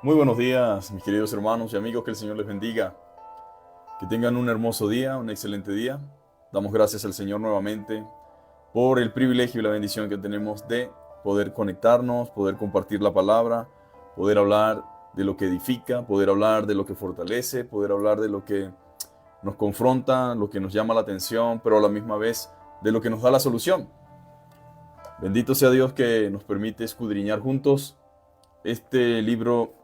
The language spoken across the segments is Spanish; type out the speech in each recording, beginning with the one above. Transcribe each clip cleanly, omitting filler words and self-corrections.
Muy buenos días, mis queridos hermanos y amigos, que el Señor les bendiga. Que tengan un hermoso día, un excelente día. Damos gracias al Señor nuevamente por el privilegio y la bendición que tenemos de poder conectarnos, poder compartir la palabra, poder hablar de lo que edifica, poder hablar de lo que fortalece, poder hablar de lo que nos confronta, lo que nos llama la atención, pero a la misma vez de lo que nos da la solución. Bendito sea Dios que nos permite escudriñar juntos este libro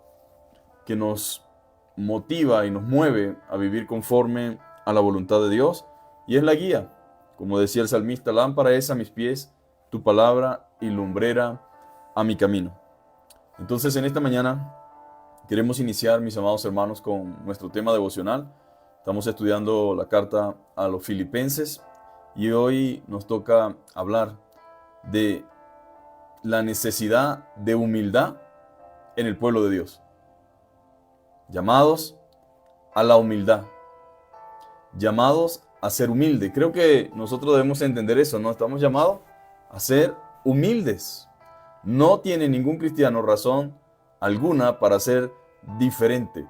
que nos motiva y nos mueve a vivir conforme a la voluntad de Dios, y es la guía. Como decía el salmista, lámpara es a mis pies tu palabra y lumbrera a mi camino. Entonces, en esta mañana queremos iniciar, mis amados hermanos, con nuestro tema devocional. Estamos estudiando la carta a los Filipenses y hoy nos toca hablar de la necesidad de humildad en el pueblo de Dios. Llamados a la humildad, llamados a ser humilde. Creo que nosotros debemos entender eso, ¿no? Estamos llamados a ser humildes. No tiene ningún cristiano razón alguna para ser diferente.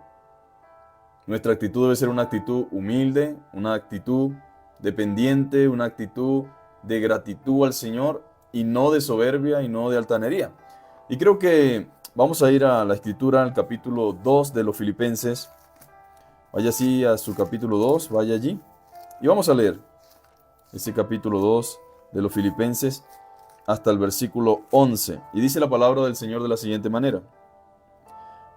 Nuestra actitud debe ser una actitud humilde, una actitud dependiente, una actitud de gratitud al Señor y no de soberbia y no de altanería. Y creo que vamos a ir a la escritura, al capítulo 2 de los Filipenses. Vaya así a su capítulo 2, vaya allí. Y vamos a leer ese capítulo 2 de los Filipenses hasta el versículo 11. Y dice la palabra del Señor de la siguiente manera.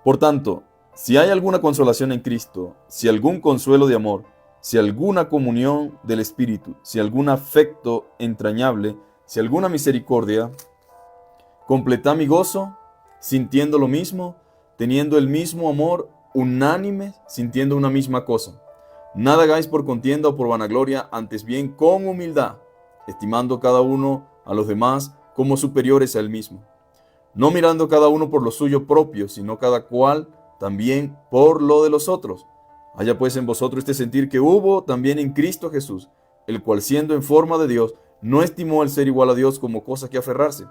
Por tanto, si hay alguna consolación en Cristo, si algún consuelo de amor, si alguna comunión del Espíritu, si algún afecto entrañable, si alguna misericordia, completad mi gozo, sintiendo lo mismo, teniendo el mismo amor, unánime, sintiendo una misma cosa. Nada hagáis por contienda o por vanagloria, antes bien con humildad, estimando cada uno a los demás como superiores a él mismo. No mirando cada uno por lo suyo propio, sino cada cual también por lo de los otros. Haya pues en vosotros este sentir que hubo también en Cristo Jesús, el cual siendo en forma de Dios, no estimó el ser igual a Dios como cosa que aferrarse,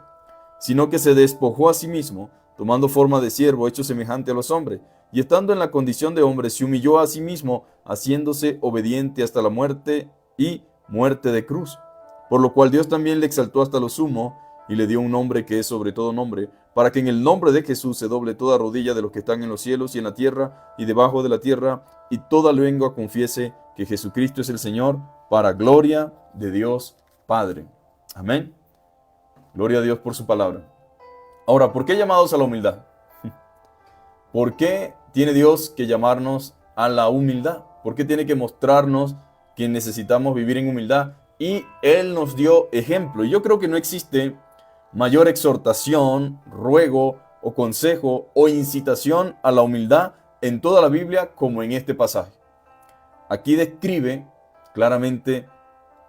sino que se despojó a sí mismo, tomando forma de siervo, hecho semejante a los hombres, y estando en la condición de hombre, se humilló a sí mismo, haciéndose obediente hasta la muerte y muerte de cruz. Por lo cual Dios también le exaltó hasta lo sumo, y le dio un nombre que es sobre todo nombre, para que en el nombre de Jesús se doble toda rodilla de los que están en los cielos y en la tierra y debajo de la tierra, y toda lengua confiese que Jesucristo es el Señor, para gloria de Dios Padre. Amén. Gloria a Dios por su palabra. Ahora, ¿por qué llamados a la humildad? ¿Por qué tiene Dios que llamarnos a la humildad? ¿Por qué tiene que mostrarnos que necesitamos vivir en humildad? Y Él nos dio ejemplo. Y yo creo que no existe mayor exhortación, ruego o consejo o incitación a la humildad en toda la Biblia como en este pasaje. Aquí describe claramente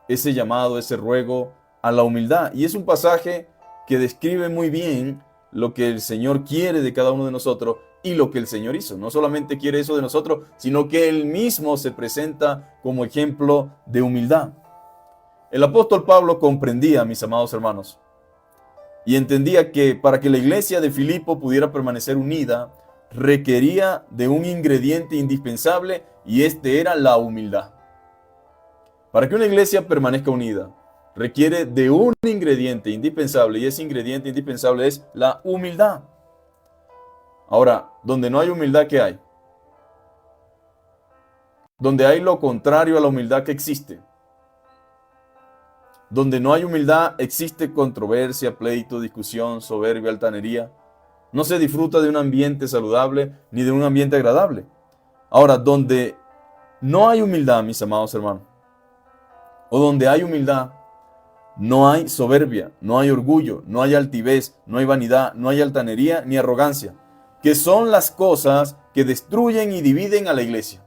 ese llamado, ese ruego a la humildad. Y es un pasaje que describe muy bien lo que el Señor quiere de cada uno de nosotros y lo que el Señor hizo. No solamente quiere eso de nosotros, sino que Él mismo se presenta como ejemplo de humildad. El apóstol Pablo comprendía, mis amados hermanos, y entendía que para que la iglesia de Filipo pudiera permanecer unida, requería de un ingrediente indispensable, y este era la humildad. Para que una iglesia permanezca unida, requiere de un ingrediente indispensable, y ese ingrediente indispensable es la humildad. Ahora, donde no hay humildad, ¿qué hay? Donde hay lo contrario a la humildad, que existe. Donde no hay humildad, existe controversia, pleito, discusión, soberbia, altanería. No se disfruta de un ambiente saludable ni de un ambiente agradable. Ahora, donde no hay humildad, mis amados hermanos, o donde hay humildad, no hay soberbia, no hay orgullo, no hay altivez, no hay vanidad, no hay altanería ni arrogancia, que son las cosas que destruyen y dividen a la iglesia.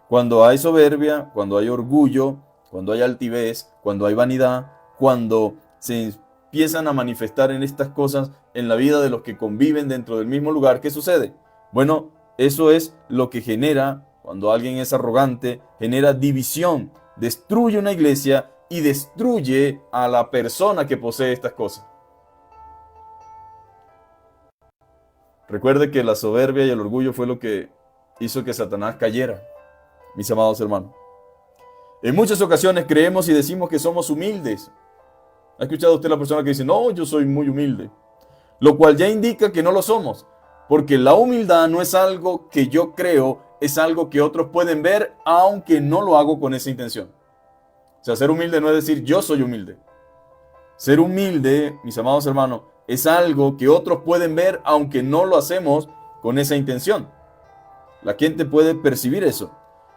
Cuando hay soberbia, cuando hay orgullo, cuando hay altivez, cuando hay vanidad, cuando se empiezan a manifestar en estas cosas en la vida de los que conviven dentro del mismo lugar, ¿qué sucede? Bueno, eso es lo que genera, cuando alguien es arrogante, genera división, destruye una iglesia y destruye a la persona que posee estas cosas. Recuerde que la soberbia y el orgullo fue lo que hizo que Satanás cayera, mis amados hermanos. En muchas ocasiones creemos y decimos que somos humildes. ¿Ha escuchado usted la persona que dice, no, yo soy muy humilde? Lo cual ya indica que no lo somos, porque la humildad no es algo que yo creo, es algo que otros pueden ver, aunque no lo hago con esa intención. O sea, ser humilde no es decir yo soy humilde. Ser humilde, mis amados hermanos, es algo que otros pueden ver, aunque no lo hacemos con esa intención. La gente puede percibir eso.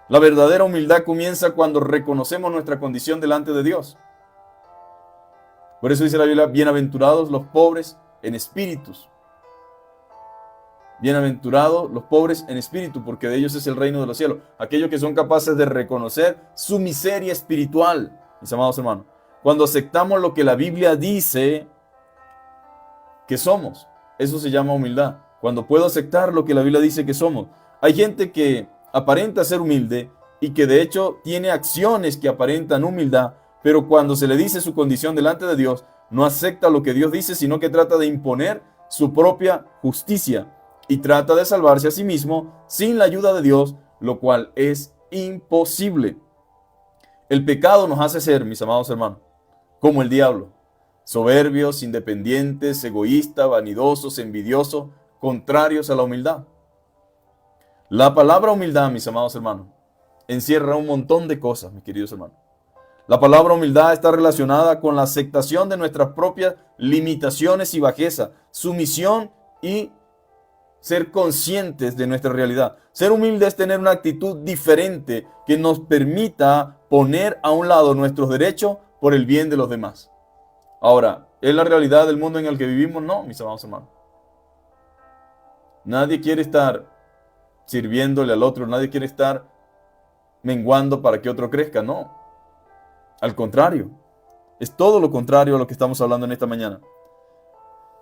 La verdadera humildad comienza cuando reconocemos nuestra condición delante de Dios. Por eso dice la Biblia, bienaventurados los pobres en espíritus. Bienaventurados los pobres en espíritu, porque de ellos es el reino de los cielos. Aquellos que son capaces de reconocer su miseria espiritual, mis amados hermanos. Cuando aceptamos lo que la Biblia dice que somos, eso se llama humildad. Cuando puedo aceptar lo que la Biblia dice que somos. Hay gente que aparenta ser humilde y que de hecho tiene acciones que aparentan humildad, pero cuando se le dice su condición delante de Dios, no acepta lo que Dios dice, sino que trata de imponer su propia justicia y trata de salvarse a sí mismo sin la ayuda de Dios, lo cual es imposible. El pecado nos hace ser, mis amados hermanos, como el diablo, soberbios, independientes, egoístas, vanidosos, envidiosos, contrarios a la humildad. La palabra humildad, mis amados hermanos, encierra un montón de cosas, mis queridos hermanos. La palabra humildad está relacionada con la aceptación de nuestras propias limitaciones y bajeza, sumisión y ser conscientes de nuestra realidad. Ser humilde es tener una actitud diferente que nos permita poner a un lado nuestros derechos por el bien de los demás. Ahora, ¿es la realidad del mundo en el que vivimos? No, mis amados hermanos. Nadie quiere estar sirviéndole al otro, nadie quiere estar menguando para que otro crezca, no. Al contrario, es todo lo contrario a lo que estamos hablando en esta mañana.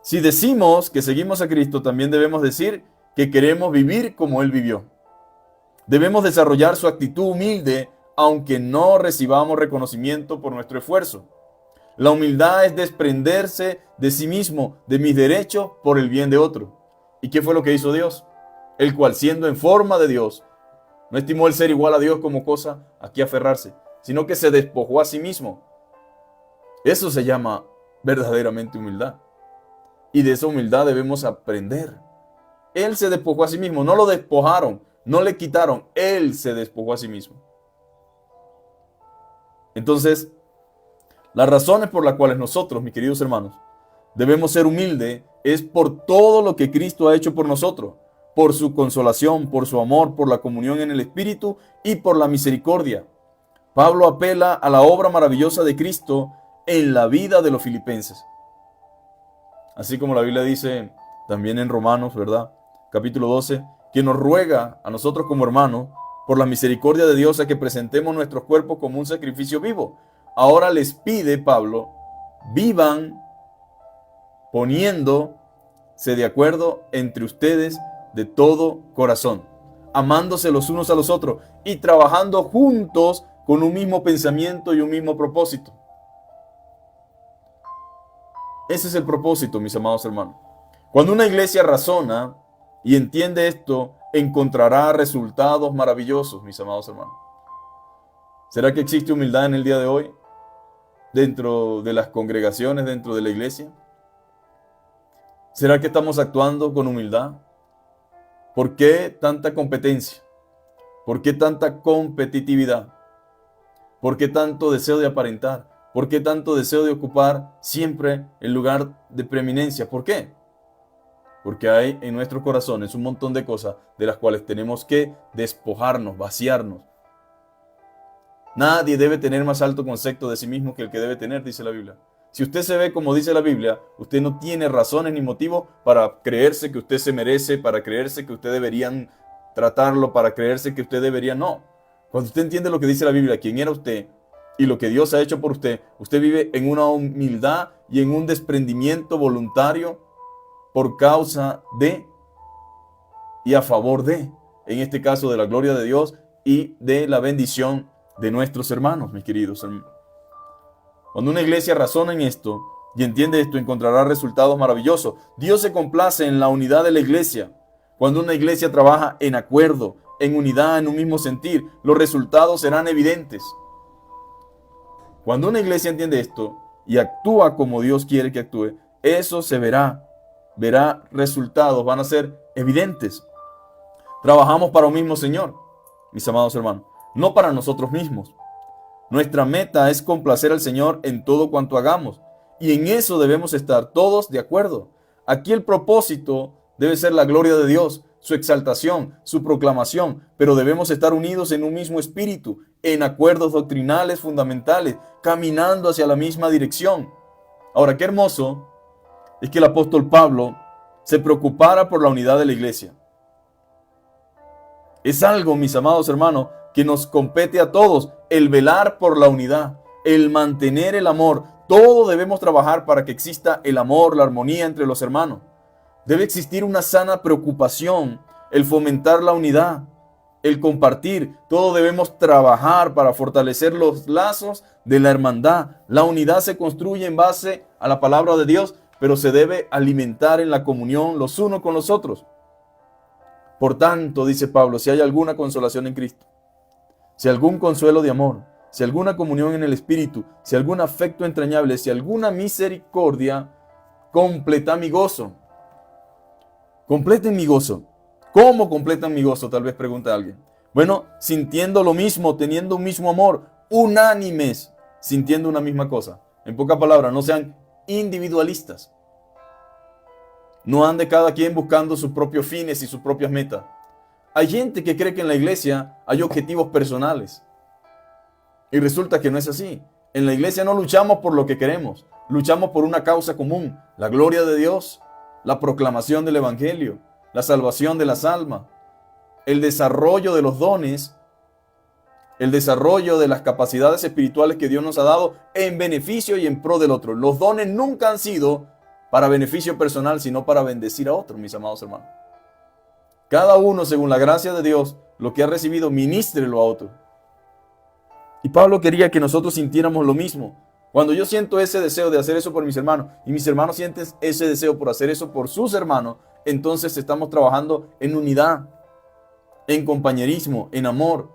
Si decimos que seguimos a Cristo, también debemos decir que queremos vivir como Él vivió. Debemos desarrollar su actitud humilde, aunque no recibamos reconocimiento por nuestro esfuerzo. La humildad es desprenderse de sí mismo, de mis derechos, por el bien de otro. ¿Y qué fue lo que hizo Dios? El cual, siendo en forma de Dios, no estimó el ser igual a Dios como cosa a que aferrarse, sino que se despojó a sí mismo. Eso se llama verdaderamente humildad. Y de esa humildad debemos aprender. Él se despojó a sí mismo, no lo despojaron, no le quitaron, Él se despojó a sí mismo. Entonces, las razones por las cuales nosotros, mis queridos hermanos, debemos ser humildes es por todo lo que Cristo ha hecho por nosotros, por su consolación, por su amor, por la comunión en el Espíritu y por la misericordia. Pablo apela a la obra maravillosa de Cristo en la vida de los filipenses. Así como la Biblia dice también en Romanos, ¿verdad? Capítulo 12, que nos ruega a nosotros como hermanos, por la misericordia de Dios, a que presentemos nuestros cuerpos como un sacrificio vivo. Ahora les pide Pablo, vivan poniéndose de acuerdo entre ustedes de todo corazón, amándose los unos a los otros y trabajando juntos con un mismo pensamiento y un mismo propósito. Ese es el propósito, mis amados hermanos. Cuando una iglesia razona y entiende esto, encontrará resultados maravillosos, mis amados hermanos. ¿Será que existe humildad en el día de hoy? Dentro de las congregaciones, dentro de la iglesia. ¿Será que estamos actuando con humildad? ¿Por qué tanta competencia? ¿Por qué tanta competitividad? ¿Por qué tanto deseo de aparentar? ¿Por qué tanto deseo de ocupar siempre el lugar de preeminencia? ¿Por qué? Porque hay en nuestros corazones un montón de cosas de las cuales tenemos que despojarnos, vaciarnos. Nadie debe tener más alto concepto de sí mismo que el que debe tener, dice la Biblia. Si usted se ve como dice la Biblia, usted no tiene razones ni motivos para creerse que usted se merece, para creerse que usted deberían tratarlo, para creerse que usted debería, no. Cuando usted entiende lo que dice la Biblia, quién era usted y lo que Dios ha hecho por usted, usted vive en una humildad y en un desprendimiento voluntario por causa de y a favor de, en este caso de la gloria de Dios y de la bendición de nuestros hermanos, mis queridos hermanos. Cuando una iglesia razona en esto, y entiende esto, encontrará resultados maravillosos. Dios se complace en la unidad de la iglesia. Cuando una iglesia trabaja en acuerdo, en unidad, en un mismo sentir, los resultados serán evidentes. Cuando una iglesia entiende esto y actúa como Dios quiere que actúe, eso se verá. Verá resultados, van a ser evidentes. Trabajamos para un mismo Señor, mis amados hermanos, no para nosotros mismos. Nuestra meta es complacer al Señor en todo cuanto hagamos, y en eso debemos estar todos de acuerdo. Aquí el propósito debe ser la gloria de Dios, su exaltación, su proclamación, pero debemos estar unidos en un mismo espíritu, en acuerdos doctrinales fundamentales, caminando hacia la misma dirección. Ahora, qué hermoso es que el apóstol Pablo se preocupara por la unidad de la iglesia. Es algo, mis amados hermanos, que nos compete a todos, el velar por la unidad, el mantener el amor. Todos debemos trabajar para que exista el amor, la armonía entre los hermanos. Debe existir una sana preocupación, el fomentar la unidad, el compartir. Todos debemos trabajar para fortalecer los lazos de la hermandad. La unidad se construye en base a la palabra de Dios, pero se debe alimentar en la comunión los unos con los otros. Por tanto, dice Pablo, si hay alguna consolación en Cristo, si algún consuelo de amor, si alguna comunión en el Espíritu, si algún afecto entrañable, si alguna misericordia, completa mi gozo. Completen mi gozo. ¿Cómo completan mi gozo? Tal vez pregunta alguien. Bueno, sintiendo lo mismo, teniendo un mismo amor, unánimes, sintiendo una misma cosa. En pocas palabras, no sean individualistas. No ande cada quien buscando sus propios fines y sus propias metas. Hay gente que cree que en la iglesia hay objetivos personales. Y resulta que no es así. En la iglesia no luchamos por lo que queremos. Luchamos por una causa común. La gloria de Dios, la proclamación del evangelio, la salvación de las almas, el desarrollo de los dones, el desarrollo de las capacidades espirituales que Dios nos ha dado en beneficio y en pro del otro. Los dones nunca han sido para beneficio personal, sino para bendecir a otros, mis amados hermanos. Cada uno, según la gracia de Dios, lo que ha recibido, ministrelo a otro. Y Pablo quería que nosotros sintiéramos lo mismo. Cuando yo siento ese deseo de hacer eso por mis hermanos, y mis hermanos sienten ese deseo por hacer eso por sus hermanos, entonces estamos trabajando en unidad, en compañerismo, en amor.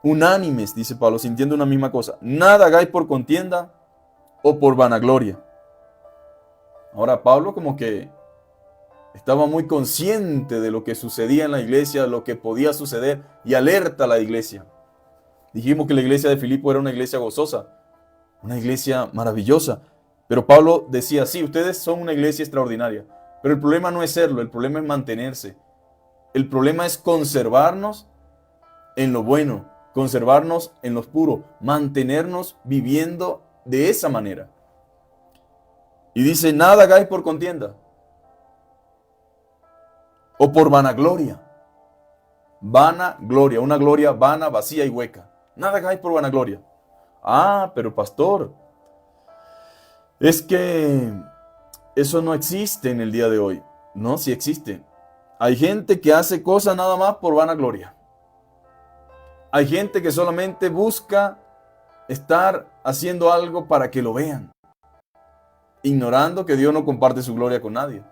Unánimes, dice Pablo, sintiendo una misma cosa. Nada hagáis por contienda o por vanagloria. Ahora Pablo como que estaba muy consciente de lo que sucedía en la iglesia, de lo que podía suceder, y alerta a la iglesia. Dijimos que la iglesia de Filipo era una iglesia gozosa, una iglesia maravillosa. Pero Pablo decía, sí, ustedes son una iglesia extraordinaria, pero el problema no es serlo, el problema es mantenerse. El problema es conservarnos en lo bueno, conservarnos en lo puro, mantenernos viviendo de esa manera. Y dice, nada hagáis por contienda o por vanagloria. Vanagloria, una gloria vana, vacía y hueca. Nada hagáis por vanagloria. Ah, pero pastor, es que eso no existe en el día de hoy. No, sí existe. Hay gente que hace cosas nada más por vanagloria. Hay gente que solamente busca estar haciendo algo para que lo vean, ignorando que Dios no comparte su gloria con nadie.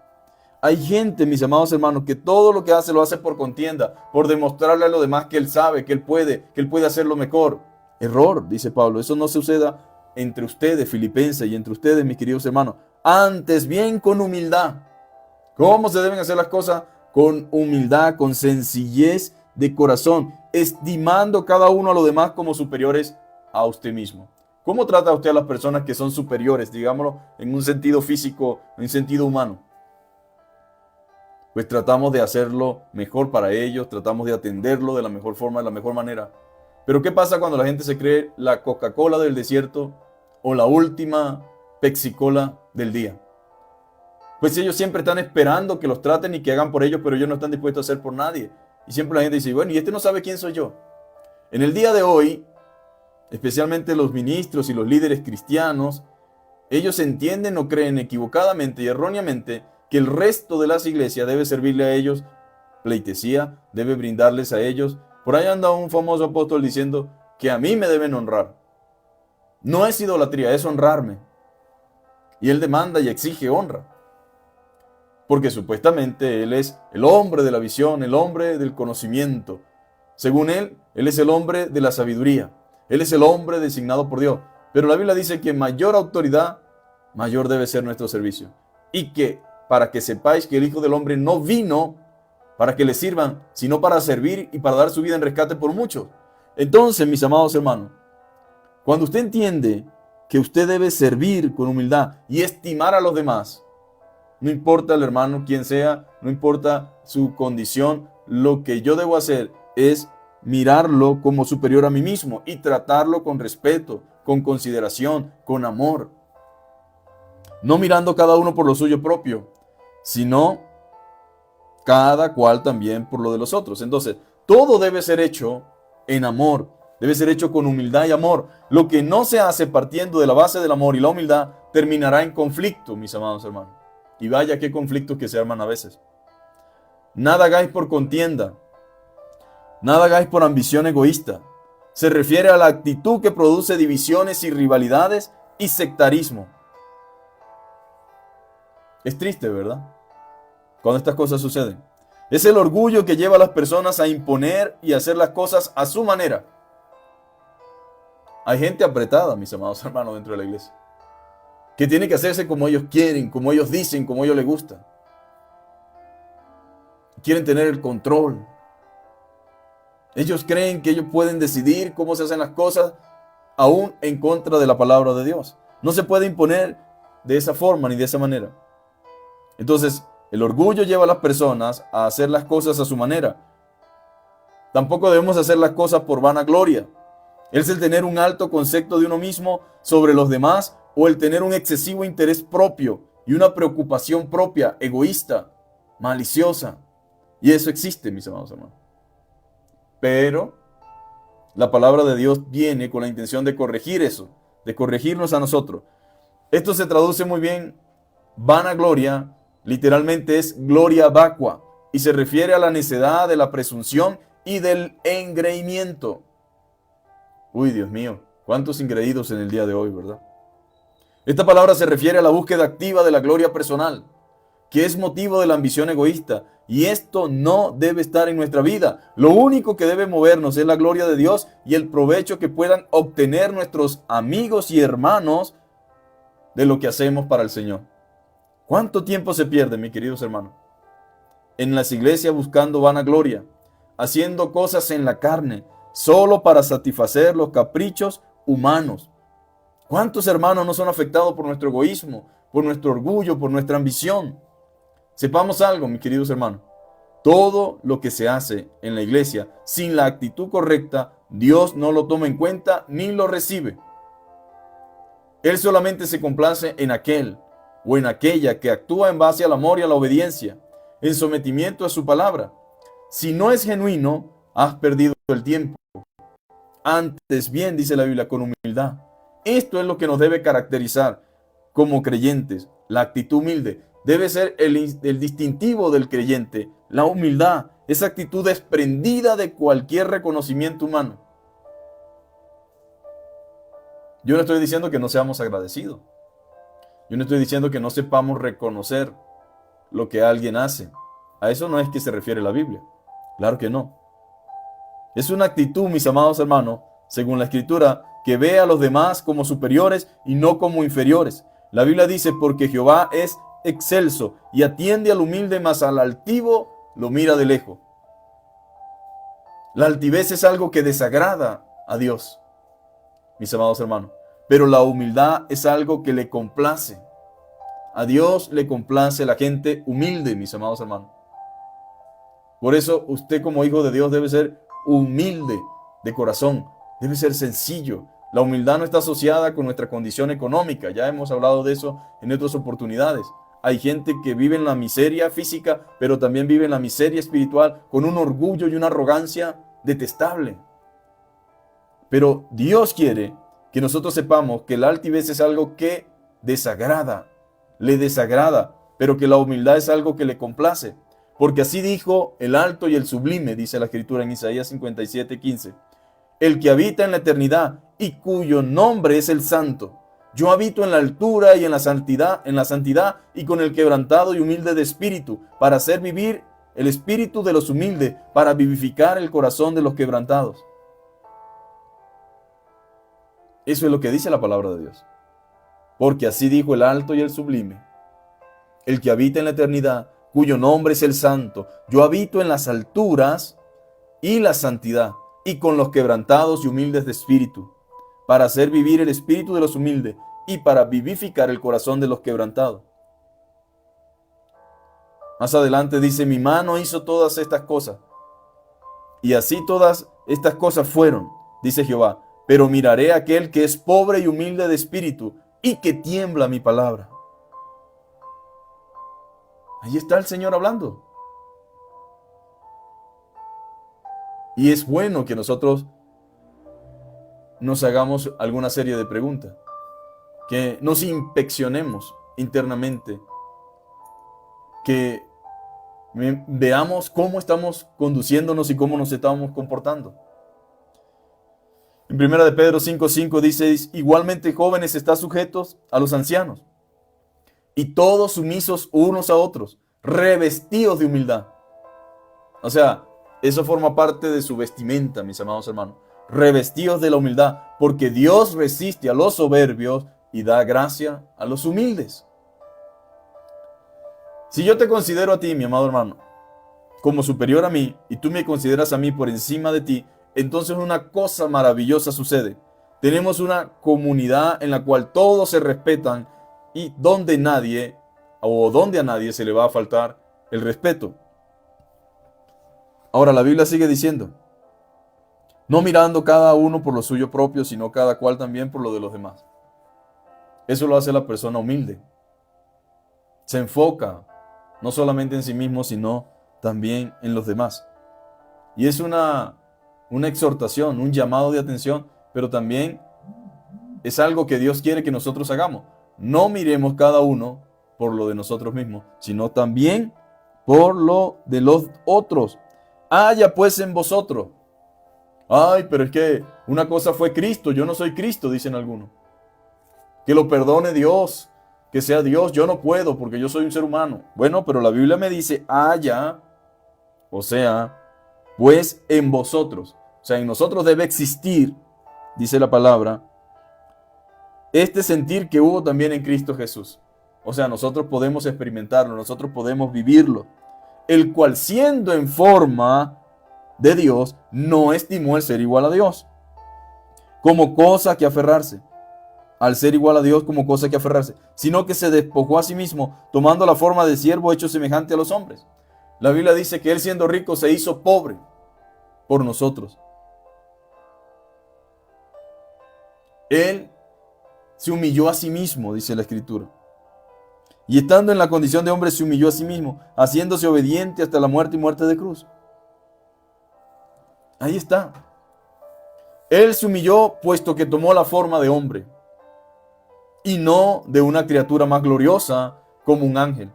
Hay gente, mis amados hermanos, que todo lo que hace lo hace por contienda, por demostrarle a los demás que él sabe, que él puede hacerlo mejor. Error, dice Pablo, eso no suceda entre ustedes, filipenses, y entre ustedes, mis queridos hermanos. Antes bien con humildad. ¿Cómo se deben hacer las cosas? Con humildad, con sencillez de corazón, estimando cada uno a los demás como superiores a usted mismo. ¿Cómo trata usted a las personas que son superiores, digámoslo, en un sentido físico, en un sentido humano? Pues tratamos de hacerlo mejor para ellos, tratamos de atenderlo de la mejor forma, de la mejor manera. Pero ¿qué pasa cuando la gente se cree la Coca-Cola del desierto o la última Pepsi-Cola del día? Pues ellos siempre están esperando que los traten y que hagan por ellos, pero ellos no están dispuestos a hacer por nadie. Y siempre la gente dice, bueno, y este no sabe quién soy yo. En el día de hoy, especialmente los ministros y los líderes cristianos, ellos entienden o creen equivocadamente y erróneamente que el resto de las iglesias debe servirle a ellos pleitesía, debe brindarles a ellos. Por ahí anda un famoso apóstol diciendo que a mí me deben honrar. No es idolatría, es honrarme. Y Él demanda y exige honra. Porque supuestamente Él es el hombre de la visión, el hombre del conocimiento. Según Él es el hombre de la sabiduría. Él es el hombre designado por Dios. Pero la Biblia dice que mayor autoridad, mayor debe ser nuestro servicio. Y que para que sepáis que el Hijo del Hombre no vino para que le sirvan, sino para servir y para dar su vida en rescate por muchos. Entonces, mis amados hermanos, cuando usted entiende que usted debe servir con humildad y estimar a los demás, no importa el hermano quien sea, no importa su condición, lo que yo debo hacer es mirarlo como superior a mí mismo y tratarlo con respeto, con consideración, con amor. No mirando cada uno por lo suyo propio, sino cada cual también por lo de los otros. Entonces, todo debe ser hecho en amor, debe ser hecho con humildad y amor. Lo que no se hace partiendo de la base del amor y la humildad terminará en conflicto, mis amados hermanos. Y vaya qué conflictos que se arman a veces. Nada hagáis por contienda, nada hagáis por ambición egoísta. Se refiere a la actitud que produce divisiones y rivalidades y sectarismo. Es triste, ¿verdad? Cuando estas cosas suceden. Es el orgullo que lleva a las personas a imponer y hacer las cosas a su manera. Hay gente apretada, mis amados hermanos, dentro de la iglesia, que tiene que hacerse como ellos quieren, como ellos dicen, como a ellos les gusta. Quieren tener el control. Ellos creen que ellos pueden decidir cómo se hacen las cosas, aún en contra de la palabra de Dios. No se puede imponer de esa forma ni de esa manera. Entonces, el orgullo lleva a las personas a hacer las cosas a su manera. Tampoco debemos hacer las cosas por vanagloria. Es el tener un alto concepto de uno mismo sobre los demás o el tener un excesivo interés propio y una preocupación propia, egoísta, maliciosa. Y eso existe, mis amados hermanos. Pero la palabra de Dios viene con la intención de corregir eso, de corregirnos a nosotros. Esto se traduce muy bien, vanagloria, literalmente es gloria vacua y se refiere a la necedad de la presunción y del engreimiento. Uy, Dios mío, cuántos engreídos en el día de hoy, ¿verdad? Esta palabra se refiere a la búsqueda activa de la gloria personal, que es motivo de la ambición egoísta, y esto no debe estar en nuestra vida. Lo único que debe movernos es la gloria de Dios y el provecho que puedan obtener nuestros amigos y hermanos de lo que hacemos para el Señor. ¿Cuánto tiempo se pierde, mis queridos hermanos, en las iglesias buscando vanagloria, haciendo cosas en la carne, solo para satisfacer los caprichos humanos? ¿Cuántos hermanos no son afectados por nuestro egoísmo, por nuestro orgullo, por nuestra ambición? Sepamos algo, mis queridos hermanos. Todo lo que se hace en la iglesia sin la actitud correcta, Dios no lo toma en cuenta ni lo recibe. Él solamente se complace en aquel o en aquella que actúa en base al amor y a la obediencia, en sometimiento a su palabra. Si no es genuino, has perdido el tiempo. Antes bien, dice la Biblia, con humildad. Esto es lo que nos debe caracterizar como creyentes. La actitud humilde debe ser el distintivo del creyente. La humildad, esa actitud desprendida de cualquier reconocimiento humano. Yo no estoy diciendo que no seamos agradecidos. Yo no estoy diciendo que no sepamos reconocer lo que alguien hace. A eso no es que se refiere la Biblia. Claro que no. Es una actitud, mis amados hermanos, según la Escritura, que ve a los demás como superiores y no como inferiores. La Biblia dice, porque Jehová es excelso y atiende al humilde, mas al altivo lo mira de lejos. La altivez es algo que desagrada a Dios, mis amados hermanos. Pero la humildad es algo que le complace. A Dios le complace la gente humilde, mis amados hermanos. Por eso usted como hijo de Dios debe ser humilde de corazón. Debe ser sencillo. La humildad no está asociada con nuestra condición económica. Ya hemos hablado de eso en otras oportunidades. Hay gente que vive en la miseria física, pero también vive en la miseria espiritual con un orgullo y una arrogancia detestable. Pero Dios quiere que nosotros sepamos que la altivez es algo que desagrada, le desagrada, pero que la humildad es algo que le complace. Porque así dijo el alto y el sublime, dice la Escritura en Isaías 57:15. el que habita en la eternidad y cuyo nombre es el Santo. Yo habito en la altura y en la santidad y con el quebrantado y humilde de espíritu, para hacer vivir el espíritu de los humildes, para vivificar el corazón de los quebrantados. Eso es lo que dice la palabra de Dios. Porque así dijo el alto y el sublime, el que habita en la eternidad, cuyo nombre es el Santo. Yo habito en las alturas y la santidad, y con los quebrantados y humildes de espíritu, para hacer vivir el espíritu de los humildes y para vivificar el corazón de los quebrantados. Más adelante dice, mi mano hizo todas estas cosas, y así todas estas cosas fueron, dice Jehová, pero miraré a aquel que es pobre y humilde de espíritu, y que tiembla mi palabra. Ahí está el Señor hablando. Y es bueno que nosotros nos hagamos alguna serie de preguntas, que nos inspeccionemos internamente, que veamos cómo estamos conduciéndonos y cómo nos estamos comportando. En 1 de Pedro 5:5 dice, igualmente jóvenes, estad sujetos a los ancianos, y todos sumisos unos a otros, revestidos de humildad. O sea, eso forma parte de su vestimenta, mis amados hermanos. Revestidos de la humildad, porque Dios resiste a los soberbios y da gracia a los humildes. Si yo te considero a ti, mi amado hermano, como superior a mí, y tú me consideras a mí por encima de ti, entonces una cosa maravillosa sucede. Tenemos una comunidad en la cual todos se respetan y donde a nadie se le va a faltar el respeto. Ahora la Biblia sigue diciendo, no mirando cada uno por lo suyo propio, sino cada cual también por lo de los demás. Eso lo hace la persona humilde. Se enfoca no solamente en sí mismo, sino también en los demás. Y es una exhortación, un llamado de atención, pero también es algo que Dios quiere que nosotros hagamos. No miremos cada uno por lo de nosotros mismos, sino también por lo de los otros. Haya pues en vosotros. Ay, pero es que una cosa fue Cristo, yo no soy Cristo, dicen algunos. Que lo perdone Dios, que sea Dios, yo no puedo porque yo soy un ser humano. Bueno, pero la Biblia me dice, haya, o sea, pues en vosotros. O sea, en nosotros debe existir, dice la palabra, este sentir que hubo también en Cristo Jesús. O sea, nosotros podemos experimentarlo, nosotros podemos vivirlo. El cual siendo en forma de Dios, no estimó el ser igual a Dios como cosa que aferrarse, al ser igual a Dios como cosa que aferrarse, sino que se despojó a sí mismo, tomando la forma de siervo hecho semejante a los hombres. La Biblia dice que él siendo rico se hizo pobre por nosotros. Él se humilló a sí mismo, dice la Escritura. Y estando en la condición de hombre se humilló a sí mismo, haciéndose obediente hasta la muerte y muerte de cruz. Ahí está. Él se humilló puesto que tomó la forma de hombre y no de una criatura más gloriosa como un ángel.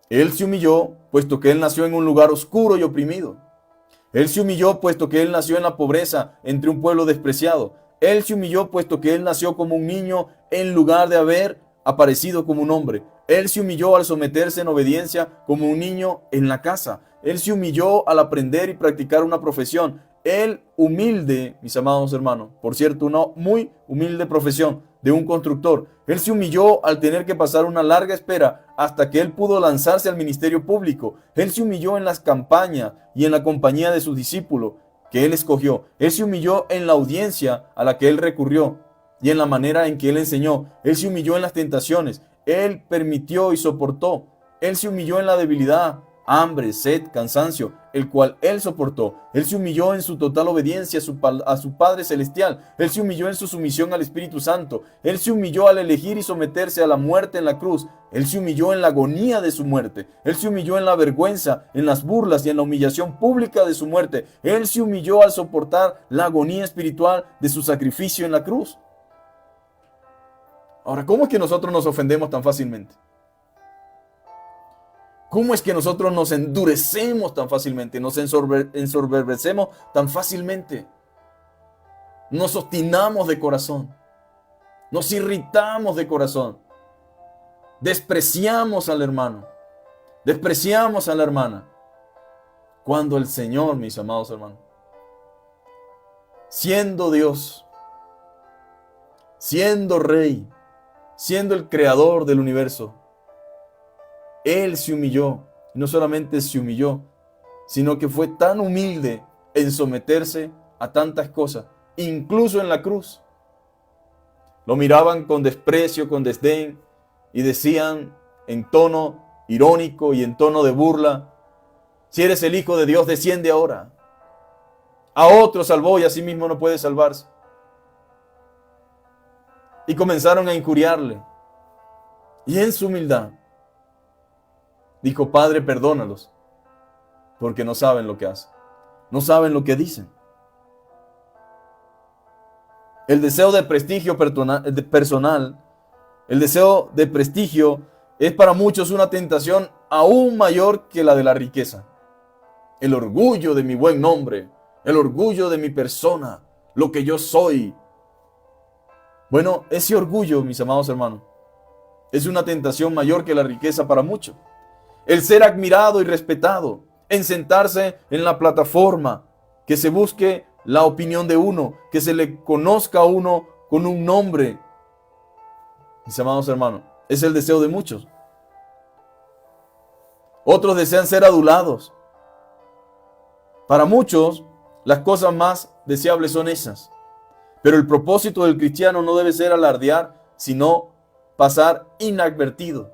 Él se humilló puesto que él nació en un lugar oscuro y oprimido. Él se humilló puesto que él nació en la pobreza entre un pueblo despreciado. Él se humilló puesto que él nació como un niño en lugar de haber aparecido como un hombre. Él se humilló al someterse en obediencia como un niño en la casa. Él se humilló al aprender y practicar una profesión. Él humilde, mis amados hermanos, por cierto, una muy humilde profesión de un constructor. Él se humilló al tener que pasar una larga espera hasta que él pudo lanzarse al ministerio público. Él se humilló en las campañas y en la compañía de sus discípulos que él escogió. Él se humilló en la audiencia a la que él recurrió y en la manera en que él enseñó. Él se humilló en las tentaciones. Él permitió y soportó. Él se humilló en la debilidad, hambre, sed, cansancio, el cual él soportó. Él se humilló en su total obediencia a su Padre Celestial. Él se humilló en su sumisión al Espíritu Santo. Él se humilló al elegir y someterse a la muerte en la cruz. Él se humilló en la agonía de su muerte. Él se humilló en la vergüenza, en las burlas y en la humillación pública de su muerte. Él se humilló al soportar la agonía espiritual de su sacrificio en la cruz. Ahora, ¿cómo es que nosotros nos ofendemos tan fácilmente? ¿Cómo es que nosotros nos endurecemos tan fácilmente? Nos ensoberbecemos tan fácilmente. nos obstinamos de corazón, nos irritamos de corazón, despreciamos al hermano, despreciamos a la hermana, cuando el Señor, mis amados hermanos, siendo Dios, siendo Rey, siendo el creador del universo, Él se humilló, y no solamente se humilló, sino que fue tan humilde en someterse a tantas cosas, incluso en la cruz. Lo miraban con desprecio, con desdén, y decían en tono irónico y en tono de burla: si eres el Hijo de Dios, desciende ahora. A otro salvó y a sí mismo no puede salvarse. Y comenzaron a injuriarle. Y en su humildad dijo: Padre, perdónalos, porque no saben lo que hacen, no saben lo que dicen. El deseo de prestigio personal, el deseo de prestigio es para muchos una tentación aún mayor que la de la riqueza. El orgullo de mi buen nombre, el orgullo de mi persona, lo que yo soy. Bueno, ese orgullo, mis amados hermanos, es una tentación mayor que la riqueza para muchos. El ser admirado y respetado, en sentarse en la plataforma, que se busque la opinión de uno, que se le conozca a uno con un nombre. Mis amados hermanos, es el deseo de muchos. Otros desean ser adulados. Para muchos, las cosas más deseables son esas. Pero el propósito del cristiano no debe ser alardear, sino pasar inadvertido.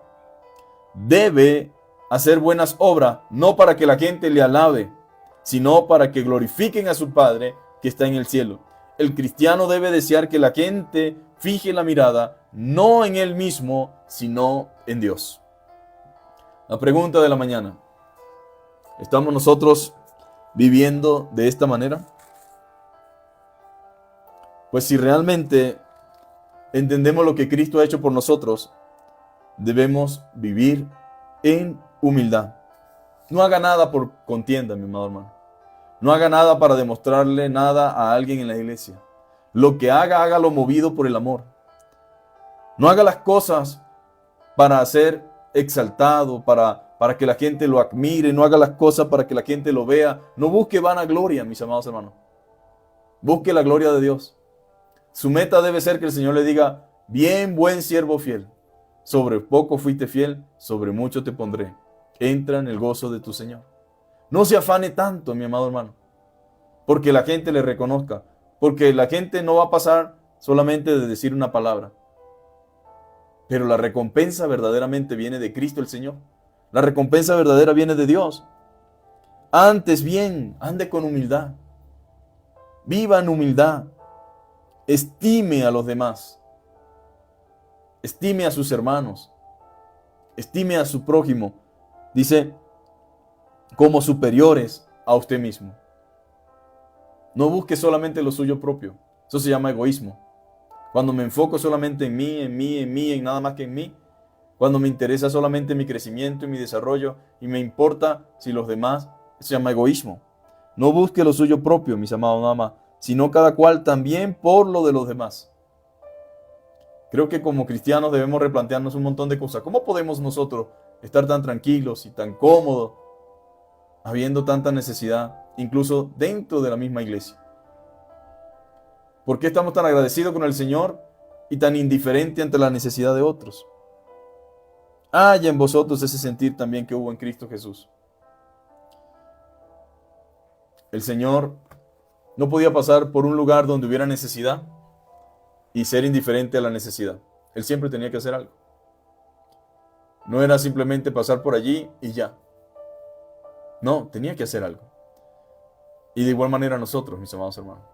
Debe hacer buenas obras, no para que la gente le alabe, sino para que glorifiquen a su Padre que está en el cielo. El cristiano debe desear que la gente fije la mirada no en él mismo, sino en Dios. La pregunta de la mañana: ¿estamos nosotros viviendo de esta manera? Pues si realmente entendemos lo que Cristo ha hecho por nosotros, debemos vivir en humildad. No haga nada por contienda, mi amado hermano. No haga nada para demostrarle nada a alguien en la iglesia. Lo que haga, hágalo movido por el amor. No haga las cosas para ser exaltado, para que la gente lo admire. No haga las cosas para que la gente lo vea. No busque vanagloria, mis amados hermanos. Busque la gloria de Dios. Su meta debe ser que el Señor le diga: bien, buen siervo fiel. Sobre poco fuiste fiel, sobre mucho te pondré. Entra en el gozo de tu Señor. No se afane tanto, mi amado hermano, porque la gente le reconozca, porque la gente no va a pasar solamente de decir una palabra. Pero la recompensa verdaderamente viene de Cristo el Señor. La recompensa verdadera viene de Dios. Antes bien, ande con humildad. Viva en humildad. Estime a los demás. Estime a sus hermanos. Estime a su prójimo. Dice, como superiores a usted mismo. No busque solamente lo suyo propio. Eso se llama egoísmo. Cuando me enfoco solamente en mí, en nada más que en mí. Cuando me interesa solamente mi crecimiento y mi desarrollo y me importa si los demás, eso se llama egoísmo. No busque lo suyo propio, mis amados, nada más, sino cada cual también por lo de los demás. Creo que como cristianos debemos replantearnos un montón de cosas. ¿Cómo podemos nosotros estar tan tranquilos y tan cómodos habiendo tanta necesidad, incluso dentro de la misma iglesia? ¿Por qué estamos tan agradecidos con el Señor y tan indiferentes ante la necesidad de otros? Haya en vosotros ese sentir también que hubo en Cristo Jesús. El Señor no podía pasar por un lugar donde hubiera necesidad y ser indiferente a la necesidad. Él siempre tenía que hacer algo. No era simplemente pasar por allí y ya. No, tenía que hacer algo. Y de igual manera nosotros, mis amados hermanos.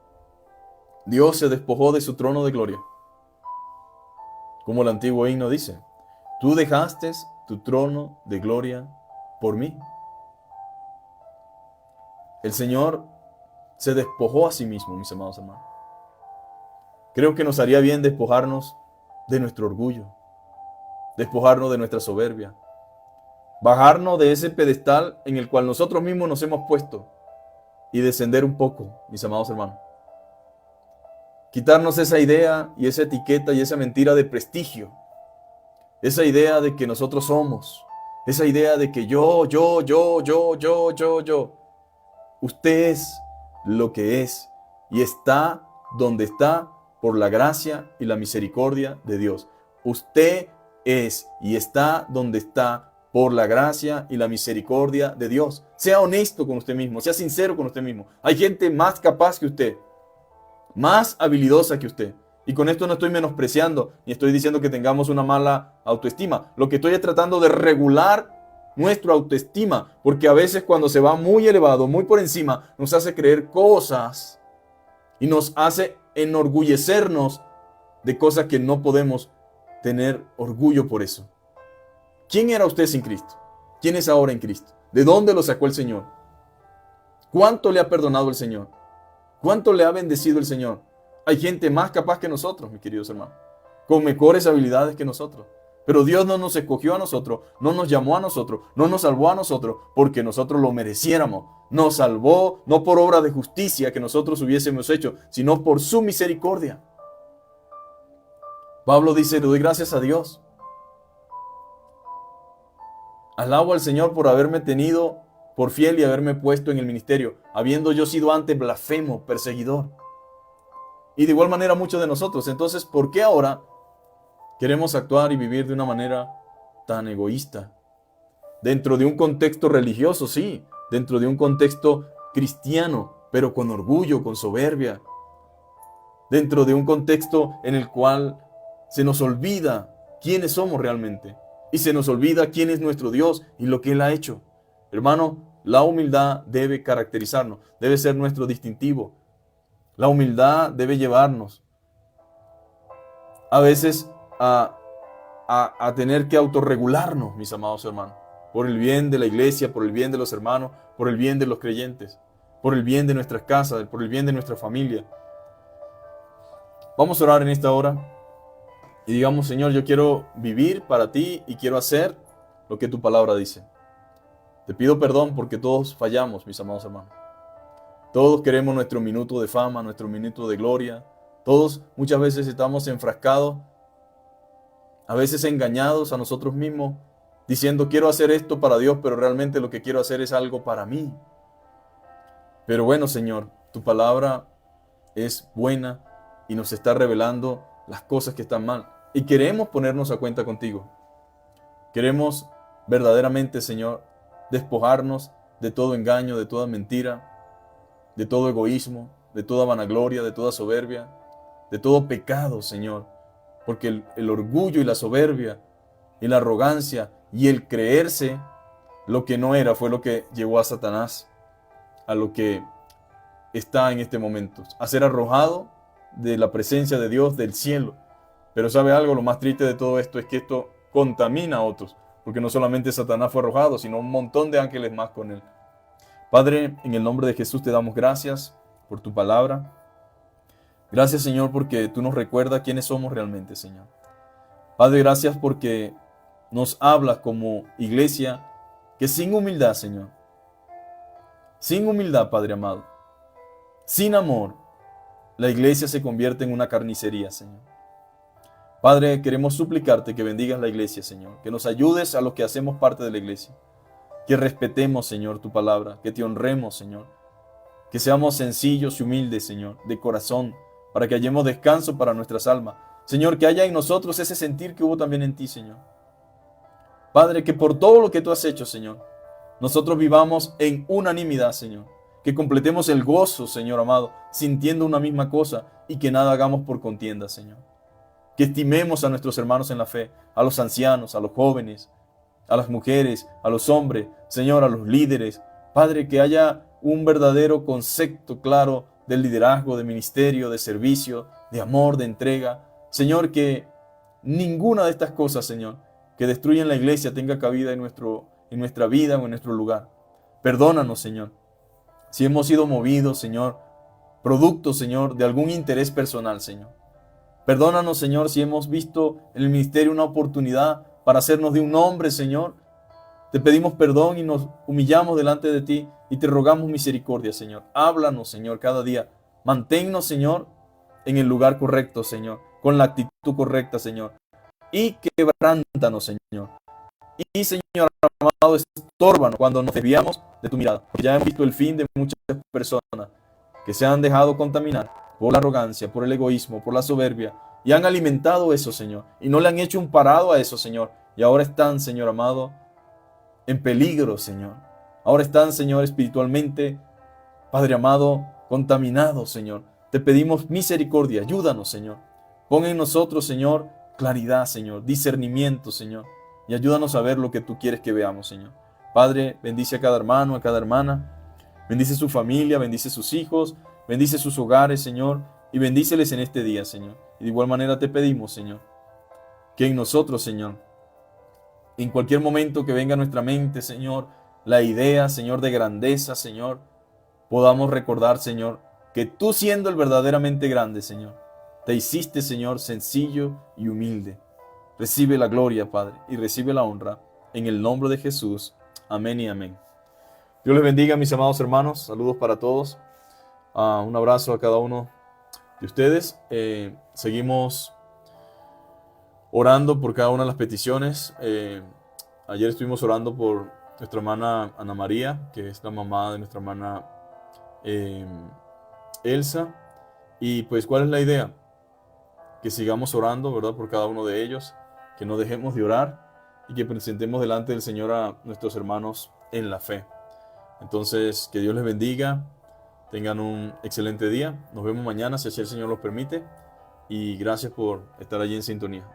Dios se despojó de su trono de gloria. Como el antiguo himno dice, tú dejaste tu trono de gloria por mí. El Señor se despojó a sí mismo, mis amados hermanos. Creo que nos haría bien despojarnos de nuestro orgullo, despojarnos de nuestra soberbia, bajarnos de ese pedestal en el cual nosotros mismos nos hemos puesto y descender un poco, mis amados hermanos. Quitarnos esa idea y esa etiqueta y esa mentira de prestigio. Esa idea de que nosotros somos. Esa idea de que yo. Usted es lo que es y está donde está por la gracia y la misericordia de Dios. Usted es y está donde está por la gracia y la misericordia de Dios. Sea honesto con usted mismo, sea sincero con usted mismo. Hay gente más capaz que usted, más habilidosa que usted. Y con esto no estoy menospreciando, ni estoy diciendo que tengamos una mala autoestima. Lo que estoy es tratando de regular nuestra autoestima, porque a veces cuando se va muy elevado, muy por encima, nos hace creer cosas y nos hace enorgullecernos de cosas que no podemos tener orgullo por eso. ¿Quién era usted sin Cristo? ¿Quién es ahora en Cristo? ¿De dónde lo sacó el Señor? ¿Cuánto le ha perdonado el Señor? ¿Cuánto le ha bendecido el Señor? Hay gente más capaz que nosotros, mis queridos hermanos, con mejores habilidades que nosotros. Pero Dios no nos escogió a nosotros, no nos llamó a nosotros, no nos salvó a nosotros porque nosotros lo mereciéramos. Nos salvó no por obra de justicia que nosotros hubiésemos hecho, sino por su misericordia. Pablo dice, le doy gracias a Dios. Alabo al Señor por haberme tenido por fiel y haberme puesto en el ministerio, habiendo yo sido antes blasfemo, perseguidor. Y de igual manera muchos de nosotros. Entonces, ¿por qué ahora queremos actuar y vivir de una manera tan egoísta? Dentro de un contexto religioso, sí. Dentro de un contexto cristiano, pero con orgullo, con soberbia. Dentro de un contexto en el cual se nos olvida quiénes somos realmente. Y se nos olvida quién es nuestro Dios y lo que Él ha hecho. Hermano, la humildad debe caracterizarnos, debe ser nuestro distintivo. La humildad debe llevarnos a veces a tener que autorregularnos, mis amados hermanos, por el bien de la iglesia, por el bien de los hermanos, por el bien de los creyentes, por el bien de nuestras casas, por el bien de nuestra familia. Vamos a orar en esta hora y digamos, Señor, yo quiero vivir para ti y quiero hacer lo que tu palabra dice. Te pido perdón porque todos fallamos, mis amados hermanos. Todos queremos nuestro minuto de fama, nuestro minuto de gloria. Todos muchas veces estamos enfrascados, a veces engañados a nosotros mismos, diciendo quiero hacer esto para Dios, pero realmente lo que quiero hacer es algo para mí. Pero bueno, Señor, tu palabra es buena y nos está revelando las cosas que están mal. Y queremos ponernos a cuenta contigo. Queremos verdaderamente, Señor, despojarnos de todo engaño, de toda mentira, de todo egoísmo, de toda vanagloria, de toda soberbia, de todo pecado, Señor. Porque el orgullo y la soberbia y la arrogancia y el creerse lo que no era fue lo que llevó a Satanás a lo que está en este momento, a ser arrojado de la presencia de Dios del cielo. Pero ¿sabe algo? Lo más triste de todo esto es que esto contamina a otros, porque no solamente Satanás fue arrojado, sino un montón de ángeles más con él. Padre, en el nombre de Jesús te damos gracias por tu palabra. Gracias, Señor, porque tú nos recuerdas quiénes somos realmente, Señor. Padre, gracias porque nos hablas como iglesia que sin humildad, Señor, sin humildad, Padre amado, sin amor, la iglesia se convierte en una carnicería, Señor. Padre, queremos suplicarte que bendigas la iglesia, Señor, que nos ayudes a los que hacemos parte de la iglesia, que respetemos, Señor, tu palabra, que te honremos, Señor, que seamos sencillos y humildes, Señor, de corazón, para que hallemos descanso para nuestras almas. Señor, que haya en nosotros ese sentir que hubo también en ti, Señor. Padre, que por todo lo que tú has hecho, Señor, nosotros vivamos en unanimidad, Señor. Que completemos el gozo, Señor amado, sintiendo una misma cosa y que nada hagamos por contienda, Señor. Que estimemos a nuestros hermanos en la fe, a los ancianos, a los jóvenes, a las mujeres, a los hombres, Señor, a los líderes. Padre, que haya un verdadero concepto claro del liderazgo, de ministerio, de servicio, de amor, de entrega. Señor, que ninguna de estas cosas, Señor, que destruyen la iglesia tenga cabida en nuestra vida o en nuestro lugar. Perdónanos, Señor, si hemos sido movidos, Señor, producto, Señor, de algún interés personal, Señor. Perdónanos, Señor, si hemos visto en el ministerio una oportunidad para hacernos de un nombre, Señor. Te pedimos perdón y nos humillamos delante de ti y te rogamos misericordia, Señor. Háblanos, Señor, cada día. Manténnos, Señor, en el lugar correcto, Señor, con la actitud correcta, Señor. Y quebrántanos, Señor. Y, Señor amado, estórbanos cuando nos desviamos de tu mirada. Porque ya hemos visto el fin de muchas personas que se han dejado contaminar por la arrogancia, por el egoísmo, por la soberbia, y han alimentado eso, Señor, y no le han hecho un parado a eso, Señor, y ahora están, Señor amado, en peligro, Señor. Ahora están, Señor, espiritualmente, Padre amado, contaminados, Señor. Te pedimos misericordia, ayúdanos, Señor. Pon en nosotros, Señor, claridad, Señor, discernimiento, Señor, y ayúdanos a ver lo que tú quieres que veamos, Señor. Padre, bendice a cada hermano, a cada hermana. Bendice su familia, bendice sus hijos, bendice sus hogares, Señor, y bendíceles en este día, Señor. Y de igual manera te pedimos, Señor, que en nosotros, Señor, en cualquier momento que venga a nuestra mente, Señor, la idea, Señor, de grandeza, Señor, podamos recordar, Señor, que tú siendo el verdaderamente grande, Señor, te hiciste, Señor, sencillo y humilde. Recibe la gloria, Padre, y recibe la honra, en el nombre de Jesús. Amén y amén. Dios les bendiga, mis amados hermanos. Saludos para todos. Un abrazo a cada uno de ustedes. Seguimos orando por cada una de las peticiones. Ayer estuvimos orando por nuestra hermana Ana María, que es la mamá de nuestra hermana Elsa. Y pues, ¿cuál es la idea? Que sigamos orando, ¿verdad? Por cada uno de ellos. Que no dejemos de orar y que presentemos delante del Señor a nuestros hermanos en la fe. Entonces, que Dios les bendiga, tengan un excelente día, nos vemos mañana si así el Señor los permite y gracias por estar allí en sintonía.